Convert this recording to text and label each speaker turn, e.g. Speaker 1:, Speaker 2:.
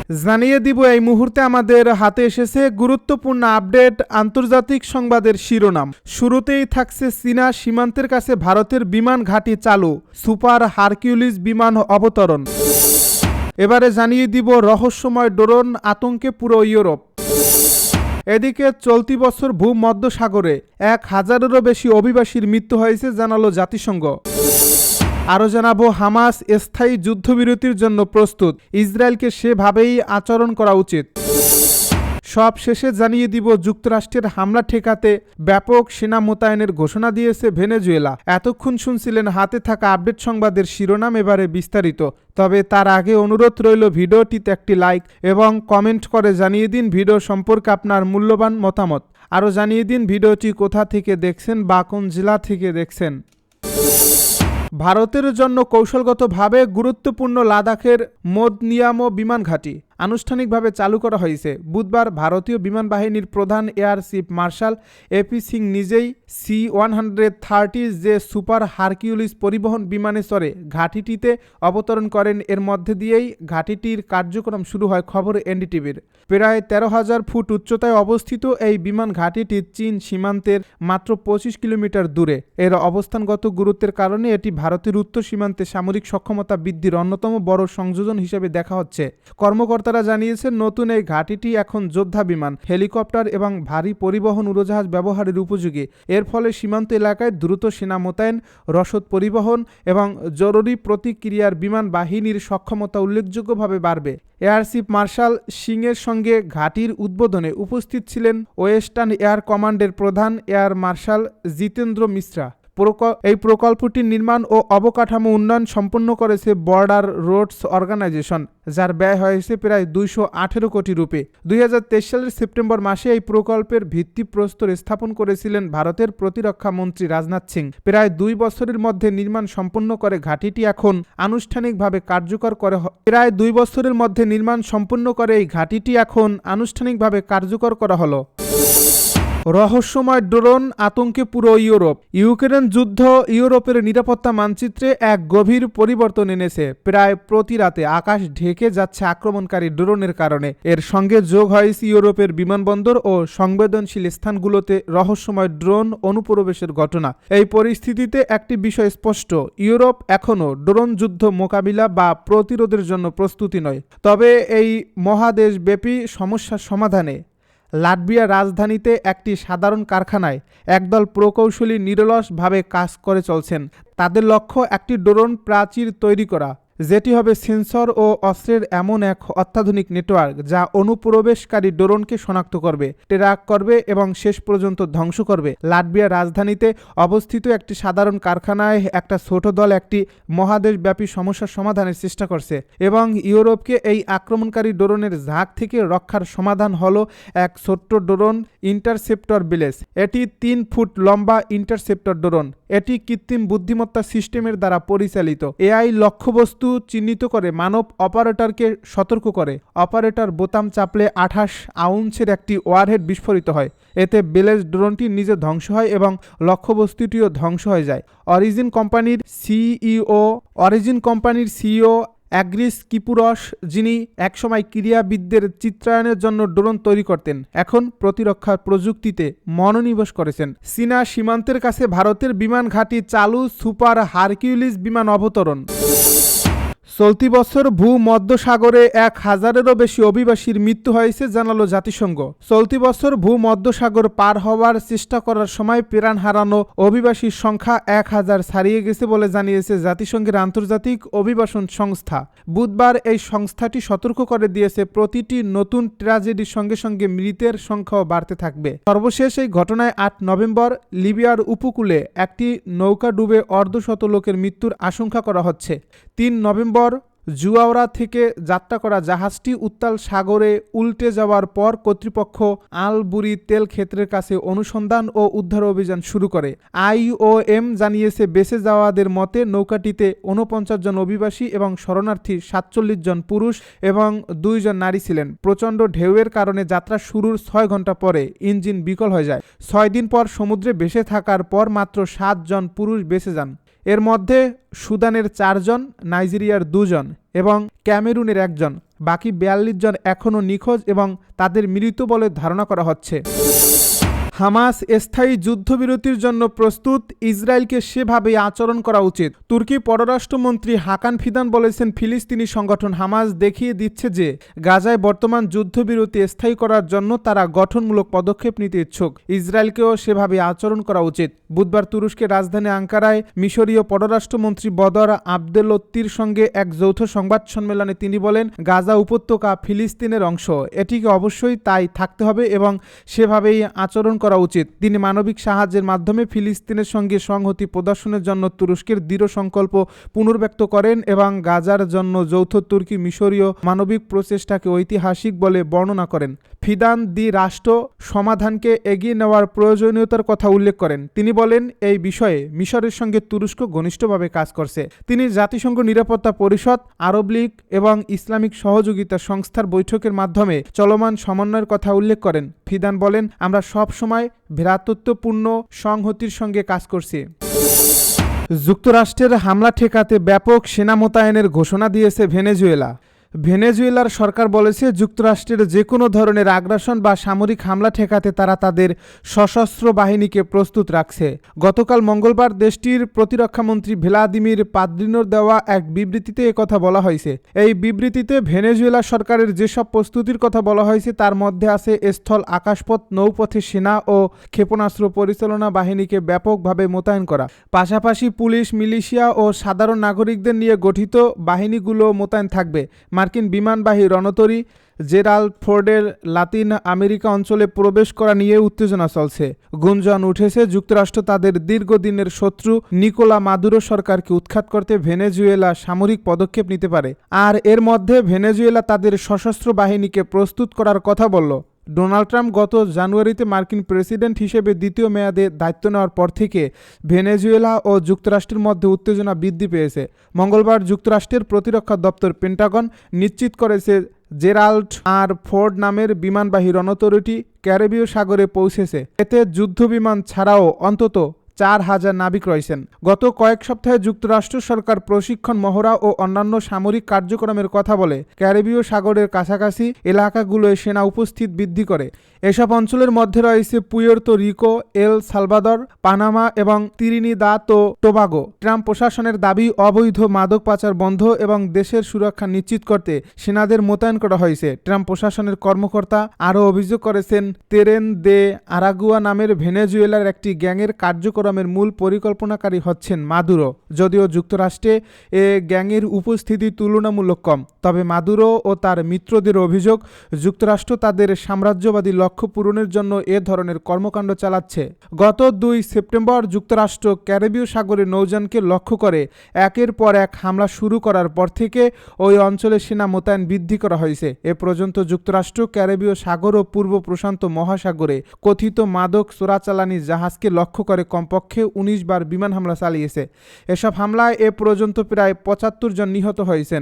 Speaker 1: জানিয়ে দিব এই মুহূর্তে আমাদের হাতে এসেছে গুরুত্বপূর্ণ আপডেট আন্তর্জাতিক সংবাদের শিরোনাম। শুরুতেই থাকছে চীনা সীমান্তের কাছে ভারতের বিমান ঘাঁটি চালু, সুপার হারকিউলিস বিমান অবতরণ। এবারে জানিয়ে দিব রহস্যময় ড্রোন আতঙ্কে পুরো ইউরোপ। এদিকে চলতি বছর ভূমধ্যসাগরে 1000-এরও বেশি অভিবাসীর মৃত্যু হয়েছে জানালো জাতিসংঘ। আরও জানাবো হামাস স্থায়ী যুদ্ধবিরতির জন্য প্রস্তুত, ইসরায়েলকে সেভাবেই আচরণ করা উচিত। সব শেষে জানিয়ে দিব যুক্তরাষ্ট্রের হামলা ঠেকাতে ব্যাপক সেনা মোতায়েনের ঘোষণা দিয়েছে ভেনেজুয়েলা। এতক্ষণ শুনছিলেন হাতে থাকা আপডেট সংবাদের শিরোনাম, এবারে বিস্তারিত। তবে তার আগে অনুরোধ রইল ভিডিওটিতে একটি লাইক এবং কমেন্ট করে জানিয়ে দিন ভিডিও সম্পর্কে আপনার মূল্যবান মতামত। আরও জানিয়ে দিন ভিডিওটি কোথা থেকে দেখছেন বা কোন জেলা থেকে দেখছেন। ভারতের জন্য কৌশলগতভাবে গুরুত্বপূর্ণ লাদাখের মোদনিয়ামো বিমান ঘাঁটি আনুষ্ঠানিকভাবে চালু করা হয়েছে। বুধবার ভারতীয় বিমান বাহিনীর প্রধান air chief marshal A P Singh নিজেই C-130 যে সুপার হারকিউলিস পরিবহন বিমানে চড়ে ঘাঁটিটিতে অবতরণ করেন। এর মধ্যে দিয়েই ঘাঁটিটির কার্যক্রম শুরু হয় খবর এনডিটিভির। প্রায় 13,000 ফুট উচ্চতায় অবস্থিত এই বিমান ঘাঁটিটি চীন সীমান্তের মাত্র 25 কিলোমিটার দূরে। এর অবস্থানগত গুরুত্বের কারণে এটি ভারতের উত্তর সীমান্তে সামরিক সক্ষমতা বৃদ্ধির অন্যতম বড় সংযোজন হিসেবে দেখা হচ্ছে। কর্মকর্তারা জানিয়েছেন নতুন এই ঘাঁটিটি এখন যোদ্ধা বিমান, হেলিকপ্টার এবং ভারী পরিবহন উড়োজাহাজ ব্যবহারের উপযোগী। এর ফলে সীমান্ত এলাকায় দ্রুত সেনা মোতায়েন, রসদ পরিবহন এবং জরুরি প্রতিক্রিয়ার বিমান বাহিনীর সক্ষমতা উল্লেখযোগ্যভাবে বাড়বে। এয়ার চিফ মার্শাল সিংয়ের সঙ্গে ঘাঁটির উদ্বোধনে উপস্থিত ছিলেন ওয়েস্টার্ন এয়ার কমান্ডের প্রধান এয়ার মার্শাল জিতেন্দ্র মিশ্রা। এই প্রকল্পটির নির্মাণ ও অবকাঠামো উন্নয়ন সম্পন্ন করেছে বর্ডার রোডস অর্গানাইজেশন, যার ব্যয় হয়েছে প্রায় 218 কোটি রুপি। 2023 সালের সেপ্টেম্বর মাসে এই প্রকল্পের ভিত্তিপ্রস্তর স্থাপন করেছিলেন ভারতের প্রতিরক্ষা মন্ত্রী রাজনাথ সিং। প্রায় 2 বছরের মধ্যে নির্মাণ সম্পন্ন করে ঘাঁটিটি এখন আনুষ্ঠানিকভাবে এই ঘাঁটিটি এখন আনুষ্ঠানিকভাবে কার্যকর করা হলো। রহস্যময় ড্রোন আতঙ্কে পুরো ইউরোপ। ইউক্রেন যুদ্ধ ইউরোপের নিরাপত্তা মানচিত্রে এক গভীর পরিবর্তন এনেছে। প্রায় প্রতি রাতে আকাশ ঢেকে যাচ্ছে আক্রমণকারী ড্রোনের কারণে। এর সঙ্গে যোগ হয়েছে ইউরোপের বিমানবন্দর ও সংবেদনশীল স্থানগুলোতে রহস্যময় ড্রোন অনুপ্রবেশের ঘটনা। এই পরিস্থিতিতে একটি বিষয় স্পষ্ট, ইউরোপ এখনও ড্রোন যুদ্ধ মোকাবিলা বা প্রতিরোধের জন্য প্রস্তুতি নয়। তবে এই মহাদেশব্যাপী সমস্যার সমাধানে লাটভিয়ার রাজধানীতে একটি সাধারণ কারখানায় একদল প্রকৌশলী নিরলসভাবে কাজ করে চলছেন। তাদের লক্ষ্য একটি ড্রোন প্রাচীর তৈরি করা, যেটি হবে সেন্সর ও অস্ত্রের এমন এক অত্যাধুনিক নেটওয়ার্ক যা অনুপ্রবেশকারী ড্রোনকে শনাক্ত করবে, ট্র্যাক করবে এবং শেষ পর্যন্ত ধ্বংস করবে। লাটভিয়ার রাজধানীতে অবস্থিত একটি সাধারণ কারখানায় একটা ছোট দল একটি মহাদেশব্যাপী সমস্যার সমাধানের চেষ্টা করছে এবং ইউরোপকে এই আক্রমণকারী ড্রোনের ঝাঁক থেকে রক্ষার সমাধান হলো এক ছোট্ট ড্রোন ইন্টারসেপ্টর বিলেস। এটি 3 ফুট লম্বা ইন্টারসেপ্টর ড্রোন। এটি কৃত্রিম বুদ্ধিমত্তা সিস্টেমের দ্বারা পরিচালিত। এআই লক্ষ্যবস্তু চিহ্নিত করে মানব অপারেটরকে সতর্ক করে। অপারেটর বোতাম চাপলে 28 আউন্সের একটি ওয়ারহেড বিস্ফোরিত হয়। এতে বেলেজ ড্রোনটি নিজে ধ্বংস হয় এবং লক্ষ্যবস্তুটিও ধ্বংস হয়ে যায়। অরিজিন কোম্পানির সিইও অ্যাগ্রিস কিপুরস, যিনি একসময় ক্রীড়াবিদদের চিত্রায়নের জন্য ড্রোন তৈরি করতেন, এখন প্রতিরক্ষা প্রযুক্তিতে মনোনিবেশ করেছেন। চীনা সীমান্তের কাছে ভারতের বিমান ঘাঁটি চালু, সুপার হারকিউলিস বিমান অবতরণ। চলতি বছর ভূমধ্যসাগরে 1000-এরও বেশি অভিবাসীর মৃত্যু হয়েছে জানালো জাতিসংঘ। চলতি বছর ভূমধ্যসাগর পার হওয়ার চেষ্টা করার সময় প্রাণ হারানো অভিবাসীর সংখ্যা 1000 ছাড়িয়ে গেছে বলে জানিয়েছে জাতিসংঘের আন্তর্জাতিক অভিবাসন সংস্থা। বুধবার এই সংস্থাটি সতর্ক করে দিয়েছে প্রতিটি নতুন ট্র্যাজেডির সঙ্গে সঙ্গে মৃতের সংখ্যাও বাড়তে থাকবে। সর্বশেষ এই ঘটনায় 8 নভেম্বর লিবিয়ার উপকূলে একটি নৌকা ডুবে অর্ধশত লোকের মৃত্যুর আশঙ্কা করা হচ্ছে। 3 নভেম্বর জুয়াওরা থেকে যাত্রা করা জাহাজটি উত্তাল সাগরে উল্টে যাওয়ার পর কর্তৃপক্ষ আল বুরি তেল ক্ষেত্রের কাছে অনুসন্ধান ও উদ্ধার অভিযান শুরু করে। IOM জানিয়েছে বেঁচে যাওয়াদের মতে নৌকাটিতে 49 জন অভিবাসী এবং শরণার্থী, 47 জন পুরুষ এবং 2 জন নারী ছিলেন। প্রচণ্ড ঢেউয়ের কারণে যাত্রা শুরুর 6 ঘন্টা পরে ইঞ্জিন বিকল হয়ে যায়। 6 দিন পর সমুদ্রে ভেসে থাকার পর মাত্র 7 জন পুরুষ বেঁচে যান। এর মধ্যে সুদানের 4 জন, নাইজেরিয়ার 2 জন এবং ক্যামেরুনের 1 জন। বাকি 42 জন এখনও নিখোঁজ এবং তাদের মৃত বলে ধারণা করা হচ্ছে। হামাস স্থায়ী যুদ্ধবিরতির জন্য প্রস্তুত, ইসরায়েলকে সেভাবেই আচরণ করা উচিত। তুর্কি পররাষ্ট্রমন্ত্রী হাকান ফিদান বলেছেন, ফিলিস্তিনি সংগঠন হামাস দেখিয়ে দিচ্ছে যে গাজায় বর্তমান যুদ্ধবিরতি স্থায়ী করার জন্য তারা গঠনমূলক পদক্ষেপ নিতে ইচ্ছুক। ইসরায়েলকেও সেভাবে আচরণ করা উচিত। বুধবার তুরস্কের রাজধানী আঙ্কারায় মিশরীয় পররাষ্ট্রমন্ত্রী বদর আবদেলত্তির সঙ্গে এক যৌথ সংবাদ সম্মেলনে তিনি বলেন, গাজা উপত্যকা ফিলিস্তিনের অংশ, এটিকে অবশ্যই তাই থাকতে হবে এবং সেভাবেই আচরণ করা উচিত। তিনি মানবিক সাহায্যের মাধ্যমে ফিলিস্তিনের সঙ্গে সংহতি প্রদর্শনের জন্য তুরস্কের দৃঢ় সংকল্প পুনর্ব্যক্ত করেন এবং গাজার জন্য যৌথ তুর্কি মিশরীয় মানবিক প্রচেষ্টাকে ঐতিহাসিক বলে বর্ণনা করেন। ফিদান রাষ্ট্র সমাধানকে এগিয়ে নেওয়ার প্রয়োজনীয়তার কথা উল্লেখ করেন। তিনি বলেন, এই বিষয়ে মিশরের সঙ্গে তুরস্ক ঘনিষ্ঠভাবে কাজ করছে। তিনি জাতিসংঘ নিরাপত্তা পরিষদ, আরব লীগ এবং ইসলামিক সহযোগিতা সংস্থার বৈঠকের মাধ্যমে চলমান সমন্বয়ের কথা উল্লেখ করেন। ফিদান বলেন, আমরা সব সময় ভ্রাতৃত্বপূর্ণ সংহতির সঙ্গে কাজ করছি। যুক্তরাষ্ট্রের হামলা ঠেকাতে ব্যাপক সেনা মোতায়েনের ঘোষণা দিয়েছে ভেনেজুয়েলা। ভেনেজুয়েলার সরকার বলেছে, যুক্তরাষ্ট্রের যে কোনো ধরনের আগ্রাসন বা সামরিক হামলা ঠেকাতে তারা তাদের সশস্ত্র বাহিনীকে প্রস্তুত রাখছে। গতকাল মঙ্গলবার দেশটির প্রতিরক্ষামন্ত্রী ভ্লাদিমির পাদ্রিনোর দেওয়া এক বিবৃতিতে একথা বলা হয়েছে। এই বিবৃতিতে ভেনেজুয়েলা সরকারের যেসব প্রস্তুতির কথা বলা হয়েছে তার মধ্যে আছে স্থল, আকাশপথ, নৌপথে সেনা ও ক্ষেপণাস্ত্র পরিচালনা বাহিনীকে ব্যাপকভাবে মোতায়েন করা। পাশাপাশি পুলিশ, মিলিশিয়া ও সাধারণ নাগরিকদের নিয়ে গঠিত বাহিনীগুলো মোতায়েন থাকবে। মার্কিন বিমানবাহী রণতরী জেরাল্ড ফোর্ডের লাতিন আমেরিকা অঞ্চলে প্রবেশ করা নিয়ে উত্তেজনা চলছে। গুঞ্জন উঠেছে, যুক্তরাষ্ট্র তাদের দীর্ঘদিনের শত্রু নিকোলা মাদুরো সরকারকে উৎখাত করতে ভেনেজুয়েলা সামরিক পদক্ষেপ নিতে পারে। আর এর মধ্যে ভেনেজুয়েলা তাদের সশস্ত্র বাহিনীকে প্রস্তুত করার কথা বলল। ডোনাল্ড ট্রাম্প গত জানুয়ারিতে মার্কিন প্রেসিডেন্ট হিসেবে দ্বিতীয় মেয়াদে দায়িত্ব নেওয়ার পর থেকে ভেনেজুয়েলা ও যুক্তরাষ্ট্রের মধ্যে উত্তেজনা বৃদ্ধি পেয়েছে। মঙ্গলবার যুক্তরাষ্ট্রের প্রতিরক্ষা দপ্তর পেন্টাগন নিশ্চিত করেছে, জেরাল্ড আর ফোর্ড নামের বিমানবাহী রণতরীটি ক্যারিবীয় সাগরে পৌঁছেছে। এতে যুদ্ধবিমান ছাড়াও অন্তত 4000 নাবিক রয়েছেন। গত কয়েক সপ্তাহে যুক্তরাষ্ট্র সরকার প্রশিক্ষণ, মহড়া ও অন্যান্য সামরিক কার্যক্রমের কথা বলে ক্যারিবীয় সাগরের কাছাকাছি এলাকাগুলোয় সেনা উপস্থিত বৃদ্ধি করে। এসব অঞ্চলের মধ্যে রয়েছে Puerto Rico, El Salvador, Panama এবং ত্রিনিদাদ ও টোবাগো। ট্রাম্প প্রশাসনের দাবি, অবৈধ মাদক পাচার বন্ধ এবং দেশের সুরক্ষা নিশ্চিত করতে সেনাদের মোতায়েন করা হয়েছে। ট্রাম্প প্রশাসনের কর্মকর্তা আরও অভিযোগ করেছেন, তেরেন দে আরাগুয়া নামের ভেনেজুয়েলার একটি গ্যাংয়ের কার্যক্রমের মূল পরিকল্পনাকারী হচ্ছেন মাদুরো। যদিও যুক্তরাষ্ট্রে এ গ্যাংয়ের উপস্থিতি তুলনামূলক কম, তবে মাদুরো ও তার মিত্রদের অভিযোগ, যুক্তরাষ্ট্র তাদের সাম্রাজ্যবাদী লক্ষ্য পূরণের জন্য এ ধরনের কর্মকাণ্ড চালাচ্ছে। গত 2 সেপ্টেম্বর যুক্তরাষ্ট্র ক্যারিবীয় সাগরে নৌযানকে লক্ষ্য করে একের পর এক হামলা শুরু করার পর থেকে ওই অঞ্চলে সেনা মোতায়েন বৃদ্ধি করা হয়েছে। এ পর্যন্ত যুক্তরাষ্ট্র ক্যারিবীয় সাগর ও পূর্ব প্রশান্ত মহাসাগরে কথিত মাদক চোরাচালানি জাহাজকে লক্ষ্য করে কমপক্ষে 19 বার বিমান হামলা চালিয়েছে। এসব হামলায় এ পর্যন্ত প্রায় 75 জন নিহত হয়েছেন।